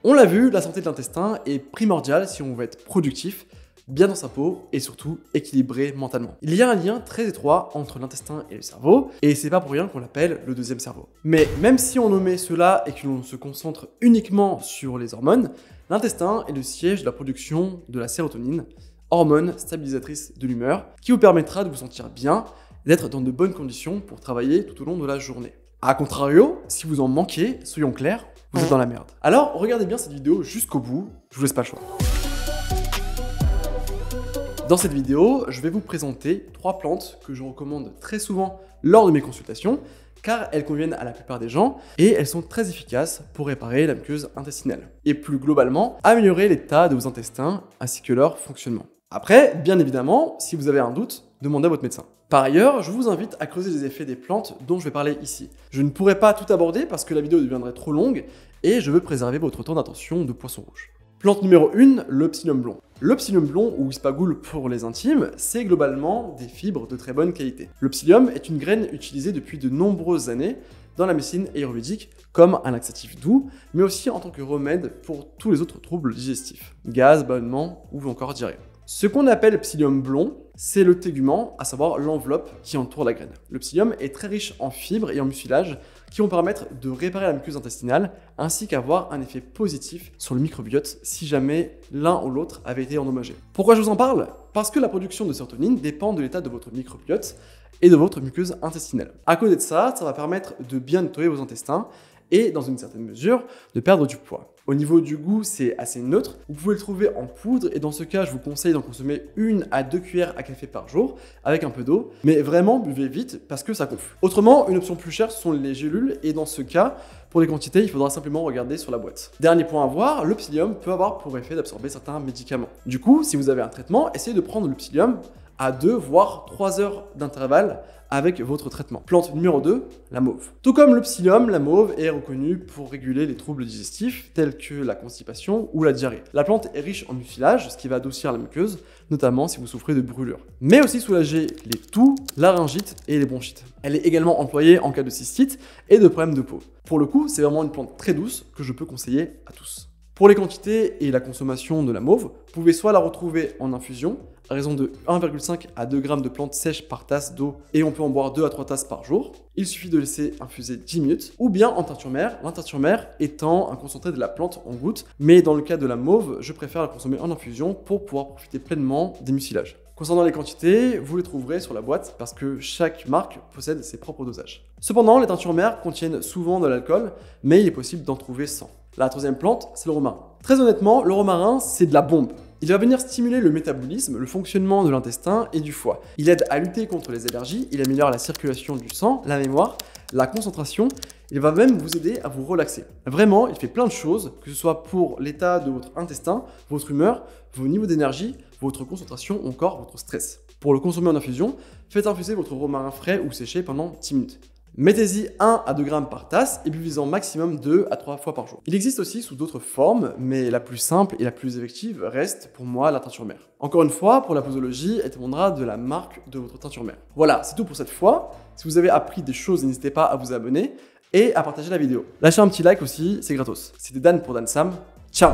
On l'a vu, la santé de l'intestin est primordiale si on veut être productif, bien dans sa peau et surtout équilibré mentalement. Il y a un lien très étroit entre l'intestin et le cerveau, et c'est pas pour rien qu'on l'appelle le deuxième cerveau. Mais même si on omet cela et que l'on se concentre uniquement sur les hormones, l'intestin est le siège de la production de la sérotonine, hormone stabilisatrice de l'humeur, qui vous permettra de vous sentir bien et d'être dans de bonnes conditions pour travailler tout au long de la journée. A contrario, si vous en manquez, soyons clairs, vous êtes dans la merde. Alors regardez bien cette vidéo jusqu'au bout, je vous laisse pas le choix. Dans cette vidéo, je vais vous présenter 3 plantes que je recommande très souvent lors de mes consultations, car elles conviennent à la plupart des gens et elles sont très efficaces pour réparer la muqueuse intestinale. Et plus globalement, améliorer l'état de vos intestins ainsi que leur fonctionnement. Après, bien évidemment, si vous avez un doute, demandez à votre médecin. Par ailleurs, je vous invite à creuser les effets des plantes dont je vais parler ici. Je ne pourrai pas tout aborder parce que la vidéo deviendrait trop longue et je veux préserver votre temps d'attention de poisson rouge. Plante numéro 1, le psyllium blond. Le psyllium blond, ou ispagoule pour les intimes, c'est globalement des fibres de très bonne qualité. Le psyllium est une graine utilisée depuis de nombreuses années dans la médecine ayurvédique comme un laxatif doux, mais aussi en tant que remède pour tous les autres troubles digestifs, gaz, ballonnement ou encore diarrhée. Ce qu'on appelle psyllium blond, c'est le tégument, à savoir l'enveloppe qui entoure la graine. Le psyllium est très riche en fibres et en mucilage qui vont permettre de réparer la muqueuse intestinale ainsi qu'avoir un effet positif sur le microbiote si jamais l'un ou l'autre avait été endommagé. Pourquoi je vous en parle? Parce que la production de sérotonine dépend de l'état de votre microbiote et de votre muqueuse intestinale. À côté de ça, ça va permettre de bien nettoyer vos intestins et, dans une certaine mesure, de perdre du poids. Au niveau du goût, c'est assez neutre. Vous pouvez le trouver en poudre et dans ce cas, je vous conseille d'en consommer 1 à 2 cuillères à café par jour avec un peu d'eau. Mais vraiment, buvez vite parce que ça gonfle. Autrement, une option plus chère, ce sont les gélules et dans ce cas, pour les quantités, il faudra simplement regarder sur la boîte. Dernier point à voir, le psyllium peut avoir pour effet d'absorber certains médicaments. Du coup, si vous avez un traitement, essayez de prendre le psyllium à 2 voire 3 heures d'intervalle avec votre traitement. Plante numéro 2, la mauve. Tout comme le psyllium, la mauve est reconnue pour réguler les troubles digestifs tels que la constipation ou la diarrhée. La plante est riche en mucilage, ce qui va adoucir la muqueuse, notamment si vous souffrez de brûlures, mais aussi soulager les toux, laryngite et les bronchites. Elle est également employée en cas de cystite et de problèmes de peau. Pour le coup, c'est vraiment une plante très douce que je peux conseiller à tous. Pour les quantités et la consommation de la mauve, vous pouvez soit la retrouver en infusion, à raison de 1,5 à 2 grammes de plantes sèches par tasse d'eau et on peut en boire 2 à 3 tasses par jour. Il suffit de laisser infuser 10 minutes ou bien en teinture mère, la teinture mère étant un concentré de la plante en gouttes, mais dans le cas de la mauve, je préfère la consommer en infusion pour pouvoir profiter pleinement des mucilages. Concernant les quantités, vous les trouverez sur la boîte parce que chaque marque possède ses propres dosages. Cependant, les teintures mères contiennent souvent de l'alcool, mais il est possible d'en trouver sans. La troisième plante, c'est le romarin. Très honnêtement, le romarin, c'est de la bombe. Il va venir stimuler le métabolisme, le fonctionnement de l'intestin et du foie. Il aide à lutter contre les allergies, il améliore la circulation du sang, la mémoire, la concentration. Il va même vous aider à vous relaxer. Vraiment, il fait plein de choses, que ce soit pour l'état de votre intestin, votre humeur, vos niveaux d'énergie, votre concentration ou encore votre stress. Pour le consommer en infusion, faites infuser votre romarin frais ou séché pendant 10 minutes. Mettez-y 1 à 2 grammes par tasse et buvez-en maximum 2 à 3 fois par jour. Il existe aussi sous d'autres formes, mais la plus simple et la plus effective reste pour moi la teinture mère. Encore une fois, pour la posologie, elle dépendra de la marque de votre teinture mère. Voilà, c'est tout pour cette fois. Si vous avez appris des choses, n'hésitez pas à vous abonner et à partager la vidéo. Lâchez un petit like aussi, c'est gratos. C'était Dan pour Dan Sam. Ciao!